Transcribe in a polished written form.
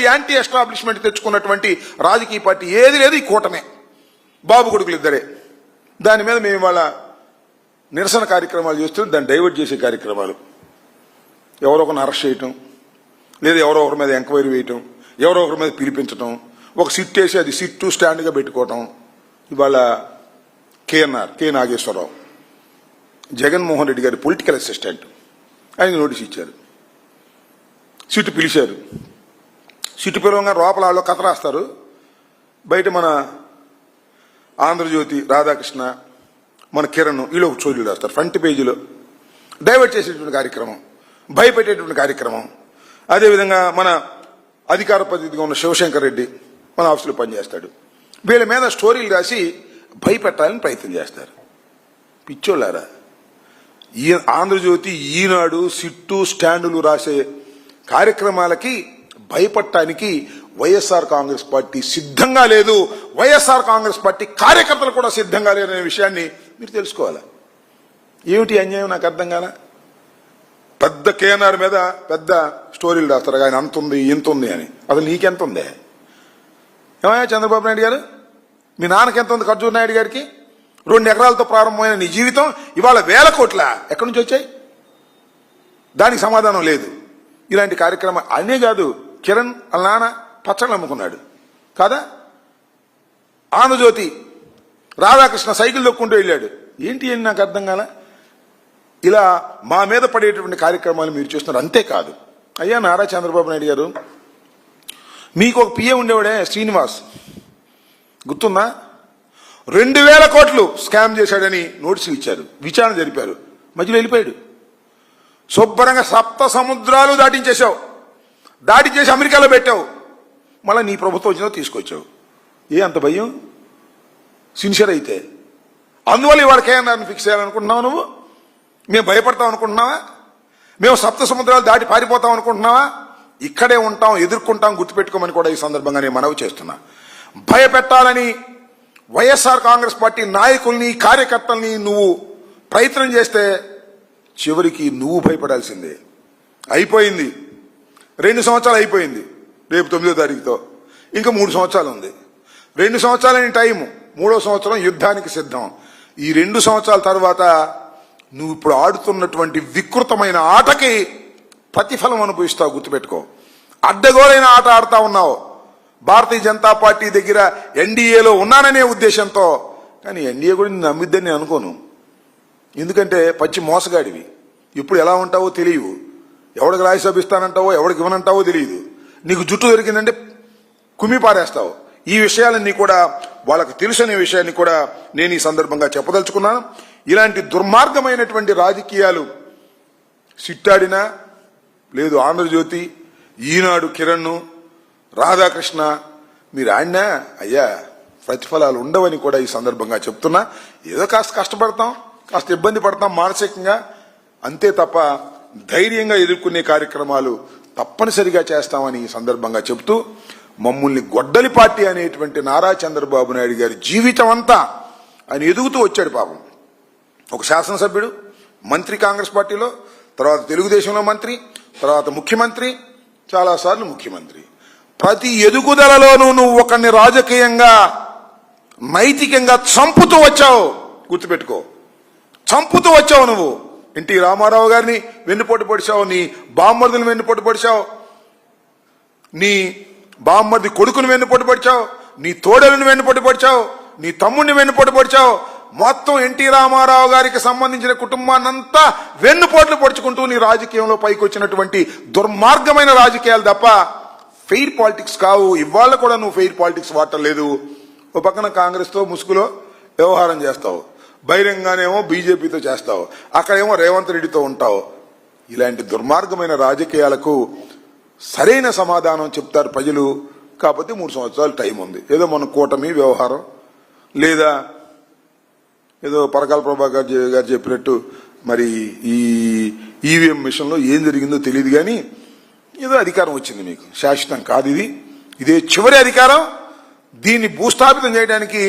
Anti establishment తెచ్చుకున్నటువంటి రాజకీయ party ఏది లేదు, ఈ కూటమే. బాబు కొడుకులు ఇద్దరే. దాని మీద మేము ఇవాళ నిరసన కార్యక్రమాలు చేస్తూ దాన్ని డైవర్ట్ చేసే కార్యక్రమాలు, ఎవరో ఒకరిని అరెస్ట్ చేయటం, లేదా ఎవరో ఒకరి మీద ఎంక్వైరీ వేయటం, ఎవరో ఒకరి మీద పిలిపించటం, ఒక సిట్ వేసి అది సిట్టు స్టాండ్గా పెట్టుకోవటం. ఇవాళ కె నాగేశ్వరరావు జగన్మోహన్ రెడ్డి గారి పొలిటికల్ అసిస్టెంట్, ఆయన నోటీస్ ఇచ్చారు. సిట్టు పిలిచారు. సిట్టు పిలవంగా లోపల వాళ్ళు కథ రాస్తారు, బయట మన ఆంధ్రజ్యోతి రాధాకృష్ణ, మన కిరణ్ వీళ్ళు ఒక చోరీలు రాస్తారు. ఫ్రంట్ పేజీలో డైవర్ట్ చేసేటువంటి కార్యక్రమం, భయపెట్టేటువంటి కార్యక్రమం. అదేవిధంగా మన అధికార ప్రతినిధిగా ఉన్న శివశంకర్ రెడ్డి మన ఆఫీసులో పనిచేస్తాడు. వీళ్ళ మీద స్టోరీలు రాసి భయపెట్టాలని ప్రయత్నం చేస్తారు. పిచ్చోళ్ళారా, ఈ ఆంధ్రజ్యోతి, ఈనాడు, సిట్టు, స్టాండులు రాసే కార్యక్రమాలకి భయపడటానికి వైఎస్ఆర్ కాంగ్రెస్ పార్టీ సిద్ధంగా లేదు. వైఎస్ఆర్ కాంగ్రెస్ పార్టీ కార్యకర్తలు కూడా సిద్ధంగా లేరనే విషయాన్ని మీరు తెలుసుకోవాలి. ఏమిటి అన్యాయం నాకు అర్థం కాల. పెద్ద కేఎన్ఆర్ మీద పెద్ద స్టోరీలు రాస్తారు, ఆయన అంత ఉంది ఇంత ఉంది అని. అసలు నీకెంత ఉంది? ఏమయ్యా చంద్రబాబు నాయుడు గారు, మీ నాన్నకి ఎంత ఉంది? ఖర్జూర్ నాయుడు గారికి 2 ఎకరాలతో ప్రారంభమైన నీ జీవితం ఇవాళ 1000 కోట్ల ఎక్కడి నుంచి వచ్చాయి? దానికి సమాధానం లేదు. ఇలాంటి కార్యక్రమం అనే కాదు, కిరణ్ వాళ్ళ నాన్న పచ్చళ్ళు అమ్ముకున్నాడు కాదా? ఆంధ్రజ్యోతి రాధాకృష్ణ సైకిల్ దొక్కుంటూ వెళ్ళాడు. ఏంటి అని నాకు అర్థం కాల. ఇలా మా మీద పడేటువంటి కార్యక్రమాలు మీరు చూస్తున్నారు. అంతేకాదు, అయ్యా నారా చంద్రబాబు నాయుడు గారు, మీకు ఒక పిఏ ఉండేవాడే శ్రీనివాస్, గుర్తుందా? 2000 కోట్లు స్కామ్ చేశాడని నోటీసులు ఇచ్చారు, విచారణ జరిపారు. మధ్యలో వెళ్ళిపోయాడు. శుభ్రంగా 7 సముద్రాలు దాటించేశావు, దాటించేసి అమెరికాలో పెట్టావు. మళ్ళీ నీ ప్రభుత్వం వచ్చినా తీసుకొచ్చావు. ఏ అంత భయం? సిన్సియర్ అయితే అందువల్ల ఇవాళ కేఎన్ఆర్ని ఫిక్స్ చేయాలనుకుంటున్నావు నువ్వు? మేము భయపడతాం అనుకుంటున్నావా? మేము 7 సముద్రాలు దాటి పారిపోతాం అనుకుంటున్నావా? ఇక్కడే ఉంటాం, ఎదుర్కొంటాం, గుర్తుపెట్టుకోమని కూడా ఈ సందర్భంగా నేను మనవి చేస్తున్నా. భయపెట్టాలని వైఎస్ఆర్ కాంగ్రెస్ పార్టీ నాయకుల్ని, కార్యకర్తల్ని నువ్వు ప్రయత్నం చేస్తే చివరికి నువ్వు భయపడాల్సిందే. అయిపోయింది, 2 సంవత్సరాలు అయిపోయింది. రేపు 9వ తారీఖుతో ఇంకా 3 సంవత్సరాలు ఉంది. 2 సంవత్సరాలని టైము, 3వ సంవత్సరం యుద్ధానికి సిద్ధం. ఈ 2 సంవత్సరాల తర్వాత నువ్వు ఇప్పుడు ఆడుతున్నటువంటి వికృతమైన ఆటకి ప్రతిఫలం అనుభవిస్తావు, గుర్తుపెట్టుకో. అడ్డగోలైన ఆట ఆడుతా ఉన్నావు. భారతీయ జనతా పార్టీ దగ్గర ఎన్డీఏలో ఉన్నాననే ఉద్దేశంతో. కానీ ఎన్డీఏ కూడా నిన్ను నమ్మిద్దని నేను అనుకోను. ఎందుకంటే పచ్చి మోసగాడివి. ఇప్పుడు ఎలా ఉంటావో తెలియవు. ఎవడికి రాజ్యసభ ఇస్తానంటావో, ఎవడికి ఇవ్వనంటావో తెలియదు. నీకు జుట్టు దొరికిందంటే కుమ్మి పారేస్తావు. ఈ విషయాలన్నీ కూడా వాళ్ళకు తెలుసనే విషయాన్ని కూడా నేను ఈ సందర్భంగా చెప్పదలుచుకున్నాను. ఇలాంటి దుర్మార్గమైనటువంటి రాజకీయాలు సిట్టాడినా లేదు, ఆంధ్రజ్యోతి, ఈనాడు, కిరణ్, రాధాకృష్ణ మీరు ఆడినా అయ్యా ప్రతిఫలాలు ఉండవని కూడా ఈ సందర్భంగా చెప్తున్నా. ఏదో కాస్త కష్టపడతాం, కాస్త ఇబ్బంది పడతాం మానసికంగా, అంతే తప్ప ధైర్యంగా ఎదుర్కొనే కార్యక్రమాలు తప్పనిసరిగా చేస్తామని ఈ సందర్భంగా చెబుతూ, మమ్మల్ని గొడ్డలి పార్టీ అనేటువంటి నారా చంద్రబాబు నాయుడు గారి జీవితం అంతా ఆయన ఎదుగుతూ వచ్చాడు. పాపం ఒక శాసనసభ్యుడు, మంత్రి కాంగ్రెస్ పార్టీలో, తర్వాత తెలుగుదేశంలో మంత్రి, తర్వాత ముఖ్యమంత్రి, చాలాసార్లు ముఖ్యమంత్రి. ప్రతి ఎదుగుదలలోనూ నువ్వు ఒకరిని రాజకీయంగా, నైతికంగా చంపుతూ వచ్చావు, గుర్తుపెట్టుకో. చంపుతూ వచ్చావు నువ్వు. ఎన్టీ రామారావు గారిని వెన్నుపోటు పొడిచావు, నీ బామ్మర్దుని వెన్నుపోటు పొడిచావు, నీ బామ్మర్ది కొడుకుని వెన్నుపోటు పొడిచావు, నీ తోడలను వెన్నుపోటు పొడిచావు, నీ తమ్ముడిని వెన్నుపోటు పొడిచావు. మొత్తం ఎన్టీ రామారావు గారికి సంబంధించిన కుటుంబాన్నంతా వెన్నుపోట్లు పొడుచుకుంటూ నీ రాజకీయంలో పైకి వచ్చినటువంటి దుర్మార్గమైన రాజకీయాలు తప్ప ఫెయిర్ పాలిటిక్స్ కావు. ఇవాళ కూడా నువ్వు ఫెయిర్ పాలిటిక్స్ వాడటం లేదు. ఓ పక్కన కాంగ్రెస్తో ముసుగులో వ్యవహారం చేస్తావు, బహిరంగానేమో బీజేపీతో చేస్తావు, అక్కడేమో రేవంత్ రెడ్డితో ఉంటావు. ఇలాంటి దుర్మార్గమైన రాజకీయాలకు సరైన సమాధానం చెప్తారు ప్రజలు. కాకపోతే 3 సంవత్సరాలు టైం ఉంది. ఏదో మన కూటమి వ్యవహారం, లేదా ఏదో పరకాల ప్రభాకర్ గారు చెప్పినట్టు మరి ఈ ఈవీఎం మిషన్లో ఏం జరిగిందో తెలియదు. కానీ ఏదో అధికారం వచ్చింది మీకు, శాశ్వతం కాదు ఇది. ఇదే చివరి అధికారం. దీన్ని భూస్థాపితం చేయడానికి